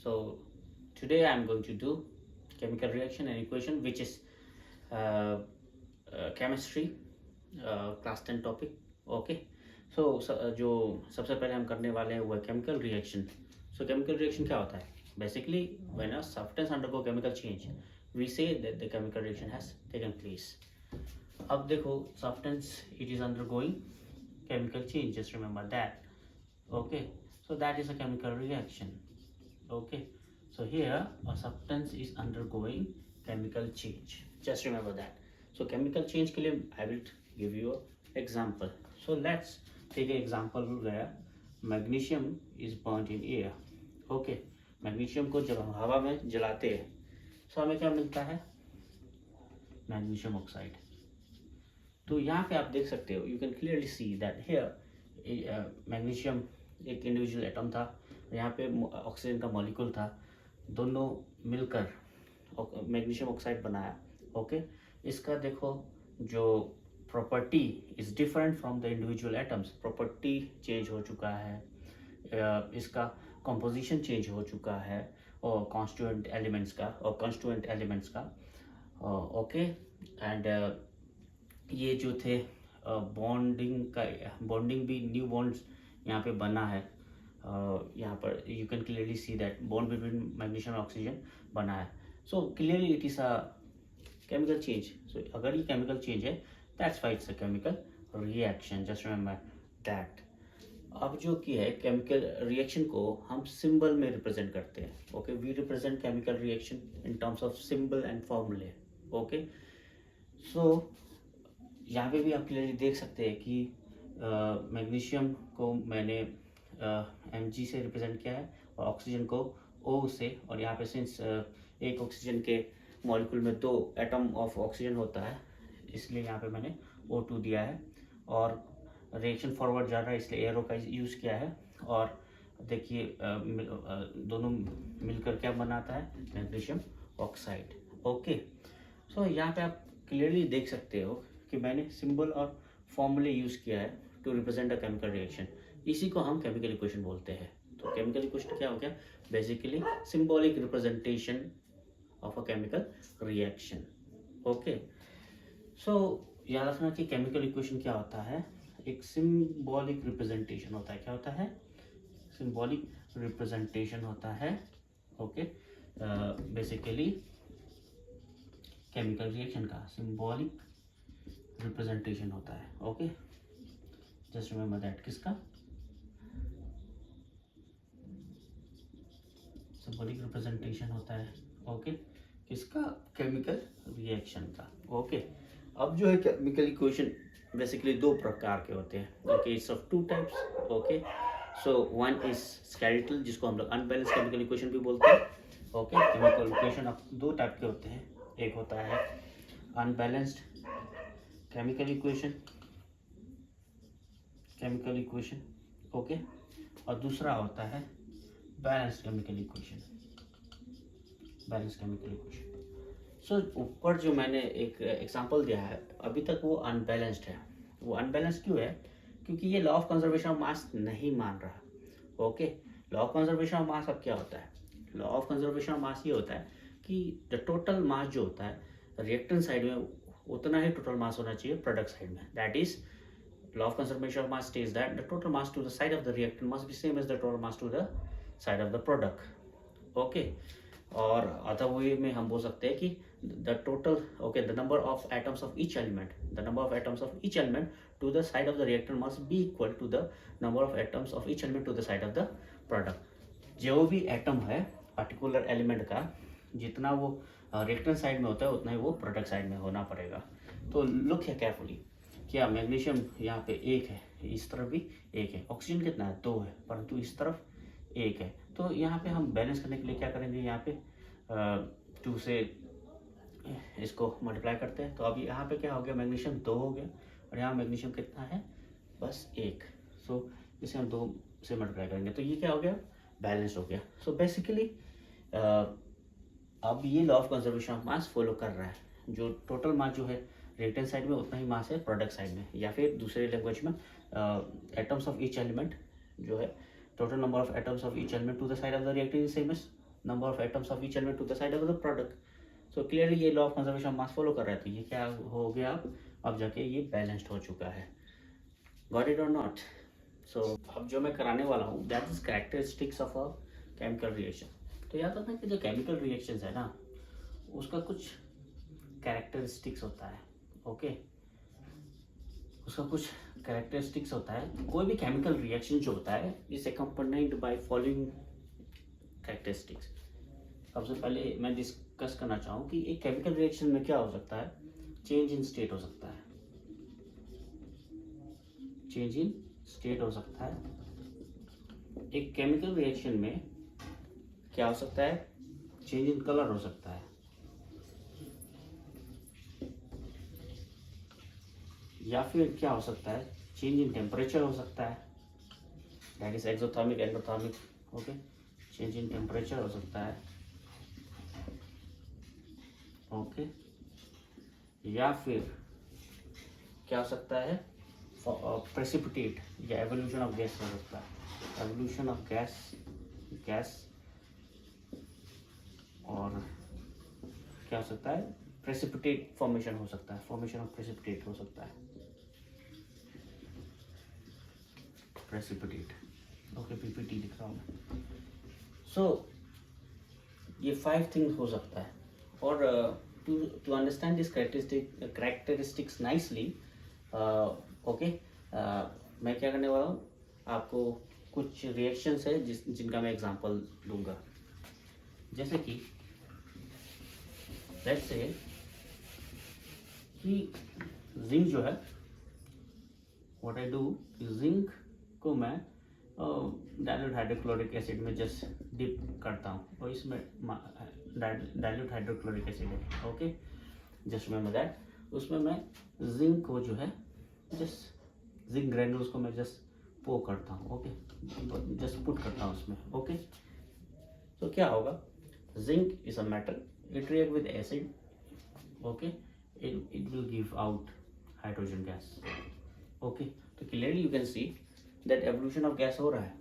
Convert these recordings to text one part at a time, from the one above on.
So today I'm going to do chemical reaction and equation, which is uh, chemistry class 10 topic. Okay. जो सबसे पहले हम करने वाले हैं वो है chemical reaction. So chemical reaction क्या होता है? Basically, when a substance undergo chemical change, we say that the chemical reaction has taken place. अब देखो, substance it is undergoing chemical change. Just remember that. Okay. So that is a chemical reaction. Okay. So here a substance is undergoing chemical change. Just remember that. So chemical change के लिए I will give you an example. So let's take an example where magnesium is burnt in air. Okay. Magnesium को जब हम हवा में जलाते हैं तो हमें क्या मिलता है? Magnesium oxide. तो यहाँ पे आप देख सकते हो, you can clearly see that here magnesium एक इंडिविजुअल एटम था, यहाँ पे ऑक्सीजन का मॉलिक्यूल था, दोनों मिलकर मैग्नीशियम ऑक्साइड बनाया. ओके. इसका देखो जो property is different from the individual atoms. Property change हो चुका है, इसका कंपोजिशन चेंज हो चुका है और कॉन्स्टिट्यूएंट एलिमेंट्स का. ओके. एंड ये जो थे बॉन्डिंग भी न्यू बॉन्ड्स यहाँ पे बना है. यहाँ पर you can clearly see that bond between magnesium और ऑक्सीजन बना है. So clearly it is a chemical change. So अगर ये केमिकल चेंज है, that's why it's a chemical reaction. Just remember that. अब जो कि है केमिकल रिएक्शन को हम सिंबल में रिप्रेजेंट करते हैं. Okay. We represent chemical reaction in terms of symbol and फॉर्मूले. ओके. सो यहाँ पे भी आप क्लियरली देख सकते हैं कि मैग्नीशियम को मैंने Mg से रिप्रेजेंट किया है और ऑक्सीजन को O से. और यहाँ पे सिंस एक ऑक्सीजन के मॉलिक्यूल में दो एटम ऑफ ऑक्सीजन होता है, इसलिए यहाँ पे मैंने O2 दिया है. और रिएक्शन फॉरवर्ड जा रहा है, इसलिए एरो का यूज़ किया है. और देखिए दोनों मिलकर क्या बनाता है? Magnesium oxide. ओके. सो यहाँ पे आप क्लियरली देख सकते हो कि मैंने सिंबल और फॉर्मूले यूज़ किया है to represent a chemical reaction. इसी को हम केमिकल इक्वेशन बोलते हैं. तो केमिकल इक्वेशन क्या हो गया? Basically symbolic representation of a chemical reaction. Okay. So याद रखना कि केमिकल इक्वेशन क्या होता है? एक सिंबॉलिक रिप्रेजेंटेशन होता है. क्या होता है? सिंबॉलिक रिप्रेजेंटेशन होता है. ओके. बेसिकली केमिकल रिएक्शन का सिंबॉलिक रिप्रेजेंटेशन होता है. ओके. Just remember that. किसका? सिंबॉलिक रिप्रेजेंटेशन होता है. ओके. किसका? केमिकल रिएक्शन का. ओके. अब जो है केमिकल इक्वेशन बेसिकली दो प्रकार के होते हैं. Okay. It's of two types. Okay. So one is skeletal, जिसको हम लोग अनबैलेंस केमिकल इक्वेशन भी बोलते हैं. ओके. केमिकल इक्वेशन अब दो टाइप के होते हैं. एक होता है अनबैलेंस्ड केमिकल इक्वेशन. ओके. और दूसरा होता है बैलेंस्ड केमिकल इक्वेशन. सो ऊपर जो मैंने एक एग्जांपल दिया है, अभी तक वो अनबैलेंस्ड है. वो अनबैलेंस्ड क्यों है? क्योंकि ये लॉ ऑफ कंजर्वेशन ऑफ मास नहीं मान रहा. Okay. Law of conservation of मास अब क्या होता है? लॉ ऑफ कंजर्वेशन ऑफ मास ये होता है कि द टोटल मास जो होता है रिएक्टेंट साइड में उतना ही टोटल मास होना चाहिए प्रोडक्ट साइड में. That is law of conservation of mass states that the total mass to the side of the reactant must be same as the total mass to the side of the product. Okay. और other way में हम बोल सकते हैं कि the total, okay, the number of atoms of each element to the side of the reactant must be equal to the number of atoms of each element to the side of the product. जो भी atom है particular element का, जितना वो reactant side में होता है उतना ही वो प्रोडक्ट साइड में होना पड़ेगा. तो लुक है केयरफुली. क्या मैग्नीशियम यहाँ पे एक है, इस तरफ भी एक है. ऑक्सीजन कितना है? 2 है, परंतु इस तरफ 1 है. तो यहाँ पे हम बैलेंस करने के लिए क्या करेंगे? यहाँ पे 2 से इसको मल्टीप्लाई करते हैं. तो अभी यहाँ पे क्या हो गया? मैग्नीशियम 2 हो गया और यहाँ मैग्नीशियम कितना है? बस 1. सो इसे हम 2 से मल्टीप्लाई करेंगे तो ये क्या हो गया? बैलेंस हो गया. सो बेसिकली अब ये law of conservation of mass follow कर रहा है. जो टोटल मास जो है रिएक्टेंट साइड में उतना ही मास है प्रोडक्ट साइड में. या फिर दूसरे लैंग्वेज में एटम्स ऑफ ईच एलिमेंट जो है total number of atoms of each element to the side of the reactant is same as number of atoms of each element to the side of the product. So clearly ये law of conservation of mass follow कर रहा है, तो ये क्या हो गया, अब जाके ये बैलेंस्ड हो चुका है. गॉट इट और नॉट? सो अब जो मैं कराने वाला हूँ that is characteristics of a chemical reaction. तो याद रखना कि जो केमिकल रिएक्शंस है ना, उसका कुछ कैरेक्टरिस्टिक्स होता है. ओके, उसका कुछ कैरेक्टरिस्टिक्स होता है. कोई भी केमिकल रिएक्शन जो होता है is accompanied by following characteristics. सबसे पहले मैं डिस्कस करना चाहूँ कि एक केमिकल रिएक्शन में क्या हो सकता है. चेंज इन स्टेट हो सकता है. चेंज इन स्टेट हो सकता है. एक केमिकल रिएक्शन में क्या हो सकता है, चेंज इन कलर हो सकता है, या फिर क्या हो सकता है, चेंज इन टेम्परेचर हो सकता है. That is exothermic endothermic. Okay, change in temperature हो सकता है. ओके, या फिर क्या हो सकता है, प्रेसिपिटेट या एवोल्यूशन ऑफ गैस हो सकता है. एवोल्यूशन ऑफ गैस और क्या हो सकता है, प्रेसिपिटेट फॉर्मेशन हो सकता है. फॉर्मेशन ऑफ प्रेसिपिटेट हो सकता है. प्रेसिपिटेट. ओके, पीपीटी लिख रहा हूँ मैं. सो ये 5 थिंग्स हो सकता है. और to understand this characteristics nicely, okay, मैं क्या करने वाला हूँ, आपको कुछ रिएक्शंस है जिनका मैं एग्जांपल दूंगा. जैसे कि लेट्स से कि जिंक जो है, व्हाट आई डू, जिंक को मैं डाइल्यूट हाइड्रोक्लोरिक एसिड में जस्ट डिप करता हूँ और इसमें डाइल्यूट हाइड्रोक्लोरिक एसिड है. Okay, just remember that. उसमें मैं जिंक को जो है जस्ट जिंक ग्रेन्यूल्स को मैं जस्ट पो करता हूँ. ओके, जस्ट पुट करता हूँ उसमें. ओके, तो क्या होगा, zinc is a metal, it react with acid. Okay, it will give out hydrogen gas. Okay, तो clearly you can see that evolution of gas हो रहा है.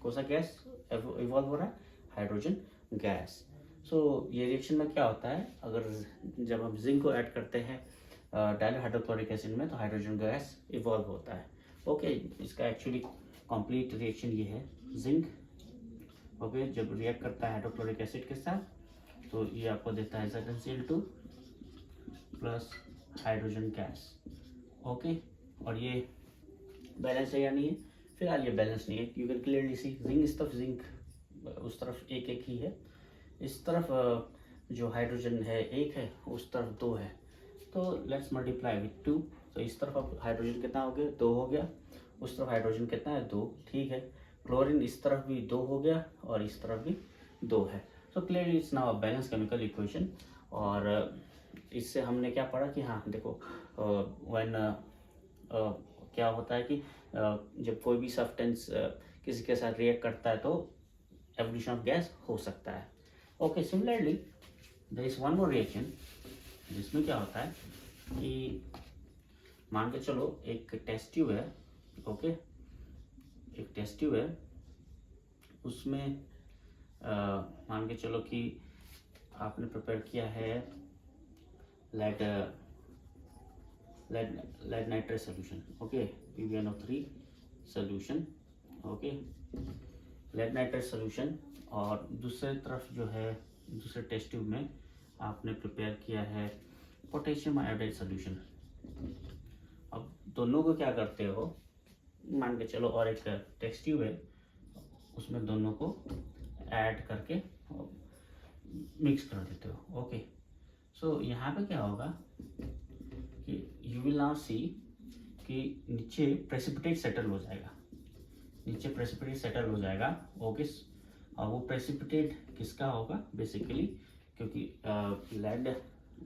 कौन सा गैस इवॉल्व हो रहा है, हाइड्रोजन गैस. सो ये रिएक्शन में क्या होता है, अगर जब हम जिंक को ऐड करते हैं डाइल्यूट हाइड्रोक्लोरिक एसिड में, तो हाइड्रोजन गैस इवॉल्व होता है. ओके, इसका एक्चुअली कंप्लीट रिएक्शन ये है. जिंक ओके जब रिएक्ट करता है हाइड्रोक्लोरिक एसिड के साथ, तो ये आपको देता है ZnCl2 plus hydrogen gas. Okay, और ये बैलेंस है या नहीं है, फिलहाल ये बैलेंस नहीं है. You can clearly C zinc इस तरफ, जिंक उस तरफ एक एक ही है. इस तरफ जो हाइड्रोजन है एक है, उस तरफ 2 है. तो लेट्स मल्टीप्लाई विथ 2. तो इस तरफ अब हाइड्रोजन कितना हो गया, 2 हो गया. उस तरफ हाइड्रोजन कितना है, 2. ठीक है. क्लोरीन इस तरफ भी 2 हो गया और इस तरफ भी 2 है. So clearly it's now a balance chemical equation. और इससे हमने क्या पढ़ा कि हाँ देखो, व्हेन क्या होता है कि जब कोई भी सब्सटेंस किसी के साथ रिएक्ट करता है तो एवोल्यूशन ऑफ गैस हो सकता है. Okay, similarly there is one more reaction जिसमें क्या होता है कि मान के चलो एक टेस्ट ट्यूब है. ओके, एक टेस्ट ट्यूब है, उसमें मान के चलो कि आपने प्रिपेयर किया है lead nitrate solution. Okay, PbNO3 solution. Okay, lead nitrate solution. और दूसरे तरफ जो है, दूसरे टेस्ट ट्यूब में आपने प्रिपेयर किया है पोटेशियम आयोडाइड सोल्यूशन. अब दोनों को क्या करते हो, मान के चलो और एक टेस्ट ट्यूब है, उसमें दोनों को ऐड करके मिक्स कर देते हो. ओके, सो यहाँ पे क्या होगा कि यू विल नाउ सी कि नीचे प्रेसिपिटेट सेटल हो जाएगा. नीचे प्रेसिपिटेट सेटल हो जाएगा. ओके, और वो प्रेसिपिटेट किसका होगा बेसिकली, क्योंकि लेड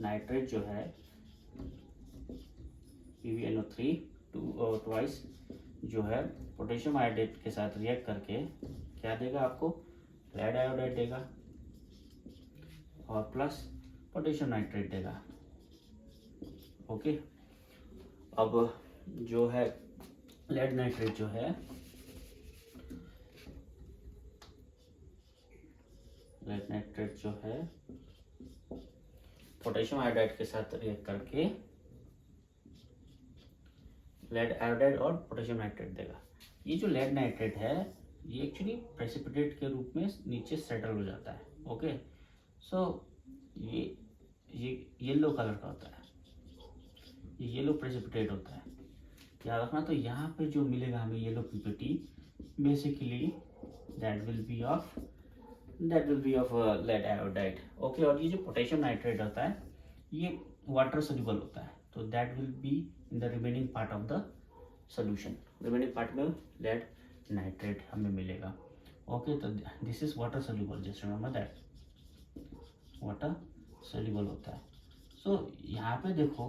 नाइट्रेट जो है PbNO3 ट्वाइस जो है पोटेशियम आयोडाइड के साथ रिएक्ट करके क्या देगा आपको, लेड आयोडाइड देगा और प्लस पोटेशियम नाइट्रेट देगा. ओके, अब जो है लेड नाइट्रेट जो है लेड नाइट्रेट जो है पोटेशियम आयोडाइड के साथ रिएक्ट करके लेड आयोडाइड और पोटेशियम नाइट्रेट देगा। ये जो लेड नाइट्रेट है ये एक्चुअली प्रेसिपिटेट के रूप में नीचे सेटल हो जाता है। ओके, सो ये येलो कलर का होता है, ये येलो प्रेसिपिटेट होता है, याद रखना। तो यहाँ पे जो मिलेगा हमें yellow PPT basically that will be of lead iodide. Okay, और ये जो पोटेशियम नाइट्रेट होता है ये वाटर सोल्यूबल होता है, तो that will be in the remaining part of the solution. Remaining part में लेड नाइट्रेट हमें मिलेगा। ओके, तो this is water soluble, just remember that water soluble होता है। सो यहाँ पे देखो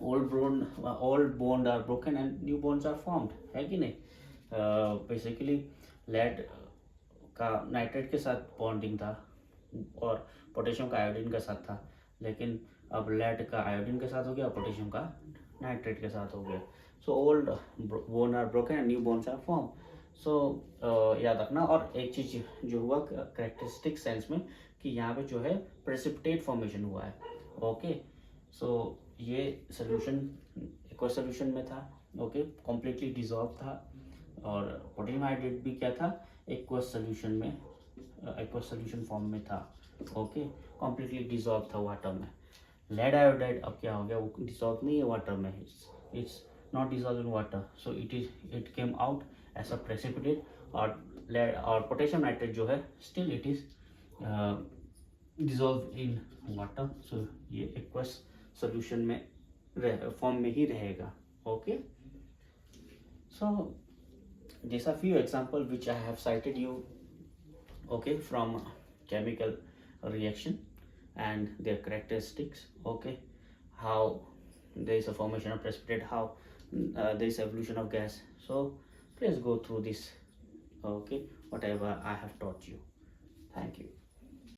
old bond are broken and new bones are formed, है कि नहीं। बेसिकली लेड का नाइट्रेट के साथ बॉन्डिंग था और पोटेशियम का आयोडीन के साथ था, लेकिन अब लेड का आयोडीन के साथ हो गया, पोटेशियम का नाइट्रेट के साथ हो गया। So old bone are broken and new bones are form. So याद रखना। और एक चीज जो हुआ कैरेक्टरिस्टिक सेंस में कि यहाँ पे जो है प्रेसिपिटेट फॉर्मेशन हुआ है। ओके, सो ये सोल्यूशन एक्वा सोल्यूशन में था। ओके, कॉम्प्लीटली डिजॉल्व था। और पोटेशियम आयोडाइड भी क्या था, एक्वा सोल्यूशन में, एक्वा सोल्यूशन फॉर्म में था। ओके, कॉम्प्लीटली डिजॉल्व था वाटर में। लेड आयोडाइड अब क्या हो गया, वो डिजॉल्व नहीं है वाटर में, it's not dissolve in water, so it came out as a precipitate. और पोटेशियम नाइट्रेट जो है still it is dissolve in water, so ये एक्वस सोल्यूशन में फॉर्म में ही रहेगा। Okay, so these are few examples which I have cited you, okay, from chemical reaction and their characteristics. Okay, how there is a formation of precipitate, how there is evolution of gas. So please go through this, okay, whatever I have taught you. Thank you.